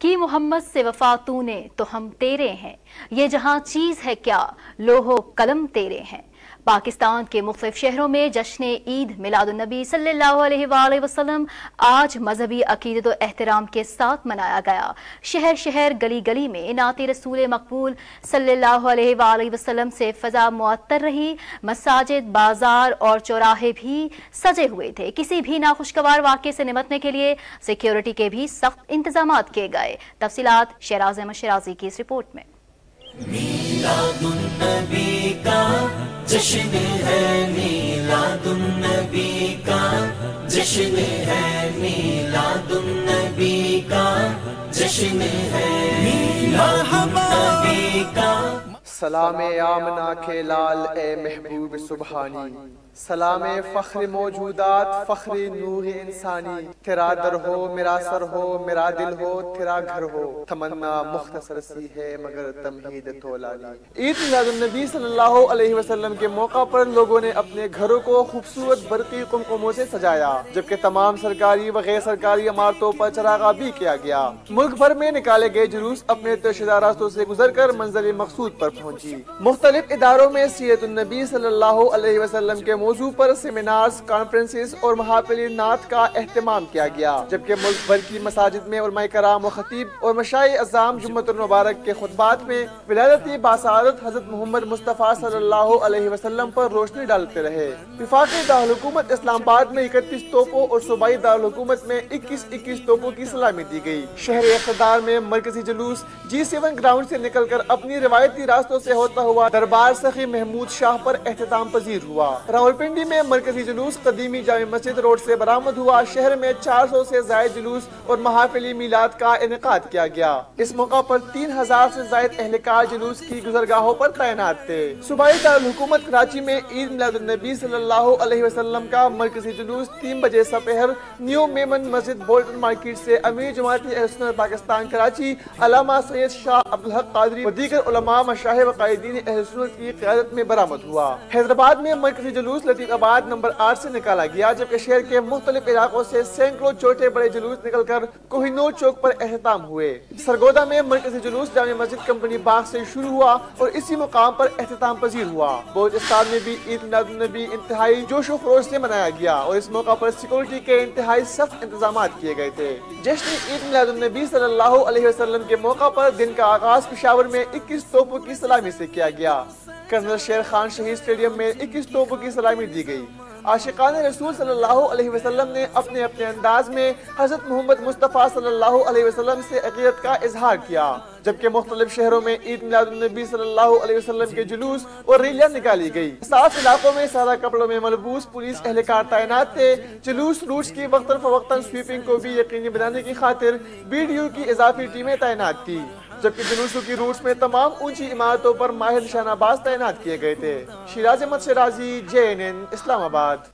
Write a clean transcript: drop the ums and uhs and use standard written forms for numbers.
की मोहम्मद से वफा तूने तो हम तेरे हैं, ये जहां चीज है क्या लोहो कलम तेरे हैं। पाकिस्तान के मुख्तलिफ शहरों में जश्न ईद मिलादुन्नबी सल्लल्लाहु अलैहि वसल्लम आज मजहबी अकीदत और एहतराम के साथ मनाया गया। शहर शहर गली गली में नाते रसूल मकबूल सल्लल्लाहु अलैहि वसल्लम से फजा मुअत्तर रही। मसाजिद, बाजार और चौराहे भी सजे हुए थे। किसी भी नाखुशगवार वाक़े से निपटने के लिए सिक्योरिटी के भी सख्त इंतजामात किए गए। तफसीलात शेराज अहमद शिराजी की इस रिपोर्ट में। मीलादुन्नबी का जश्न है, मीलादुन्नबी का जश्न है, मीलादुन्नबी का जश्न है, मीलादुन्नबी का। सलाम आमना के लाल ए महबूब सुबहानी, सलाम फख्र मौजूदात फख्र नूर इंसानी। तेरा दर हो मेरा सर हो, मेरा दिल हो तेरा घर हो, तमन्ना मुख्तसर सी है मगर तमहीद तोलानी। ईद मिलादुन्नबी सल्लल्लाहु अलैहि वसल्लम के मौका पर लोगों ने अपने घरों को खूबसूरत बरकी कुमकुमों से सजाया, जबकि तमाम सरकारी व गैर सरकारी इमारतों पर चरागा भी किया गया। मुल्क भर में निकाले गए जुलूस अपने तर्शीदा रास्तों से गुजर कर मंजिल मकसूद पर पहुंची। मुख्तलिफ इदारों में सीरतुन्नबी सल्लल्लाहु अलैहि वसल्लम के मौजू पर सेमिनार्स, कॉन्फ्रेंसेस और महाफिल नात का एहतमाम किया गया, जबकि मुल्क भर की मसाजिद में उलमाए कराम व खतीब और मशाई अज़ाम जुम्मतुल मुबारक के खुतबात में विलादती बासादत हज़रत मोहम्मद मुस्तफ़ा सल्लल्लाहु अलैहि वसल्लम पर रोशनी डालते रहे। विफाक़ी दारुल हुकूमत इस्लामाबाद में 31 तोपों और सूबाई दारुल हुकूमत में 21 तोपों की सलामी दी गई। शहर इक़्तिदार में मरकजी जुलूस G7 ग्राउंड से निकलकर अपनी रिवायती रास्तों से होता हुआ दरबार सखी महमूद शाह पर एहतमाम पजीर हुआ। रावलपिंडी में मरकजी जुलूस कदीमी जामे मस्जिद रोड से बरामद हुआ। शहर में 400 से जायद जुलूस और महाफिली मीलाद का इनेकाद किया गया। इस मौका पर 3000 से जायद अहलकार जुलूस की गुजरगाहों पर तैनात थे। सूबाई दारुल हुकूमत कराची में ईद मिलादुन्नबी सल्लल्लाहु अलैहि वसल्लम का मरकजी जुलूस 3 बजे सपहर न्यू मेमन मस्जिद बोल्टन मार्केट से अमीर जमाती अहले सुन्नत पाकिस्तान कराची अल्लामा सैयद शाह अब्दुल हक कादरी व दीगर उलमा मशाइख व कायदीन अहले सुन्नत की क़यादत में बरामद हुआ। हैदराबाद में मरकजी जुलूस लतीफ़ाबाद नंबर 8 से निकाला गया, जबकि शहर के मुख्तलिफ इलाकों से सैकड़ों छोटे बड़े जुलूस निकलकर कोहिनूर चौक पर एहतमाम हुए। सरगोदा में मरकजी जुलूस जामे मस्जिद कंपनी बाग से शुरू हुआ और इसी मुकाम पर एहतमाम पजीर हुआ। बलोचिस्तान में भी ईद मिलादुन्नबी इंतहाई जोश व खरोश से मनाया गया और इस मौका पर सिक्योरिटी के इंतहाई सख्त इंतजाम किए गए थे। जश्न ईद मिलादुन्नबी सल्लल्लाहु अलैहि वसल्लम के मौका पर दिन का आगाज पेशावर में 21 तोपों की सलामी से किया गया। कर्नल शेर खान शहीद स्टेडियम में 21 तोपों की सलामी दी गई। आशिकान रसूल सल्लल्लाहु अलैहि वसल्लम ने अपने अपने अंदाज में हज़रत मोहम्मद मुस्तफ़ा सल्लल्लाहु अलैहि वसल्लम से अक़ीदत का इजहार किया, जबकि मुख्तलिफ शहरों में ईद मिलादुन्नबी सल्लल्लाहु अलैहि वसल्लम के जुलूस और रैलियां निकाली गई। 7 इलाकों में सादा कपड़ों में मलबूस पुलिस एहलकार तैनात थे। जुलूस रूट्स की वक्तन फवक्तन स्वीपिंग को भी यकीनी बनाने की खातिर BDU की इजाफी टीमें तैनात थी, जबकि जुलूसों की रूट्स में तमाम ऊंची इमारतों पर माहिर निशानाबाज तैनात किए गए थे। शिराज अहमद शिराजी, JNN इस्लामाबाद।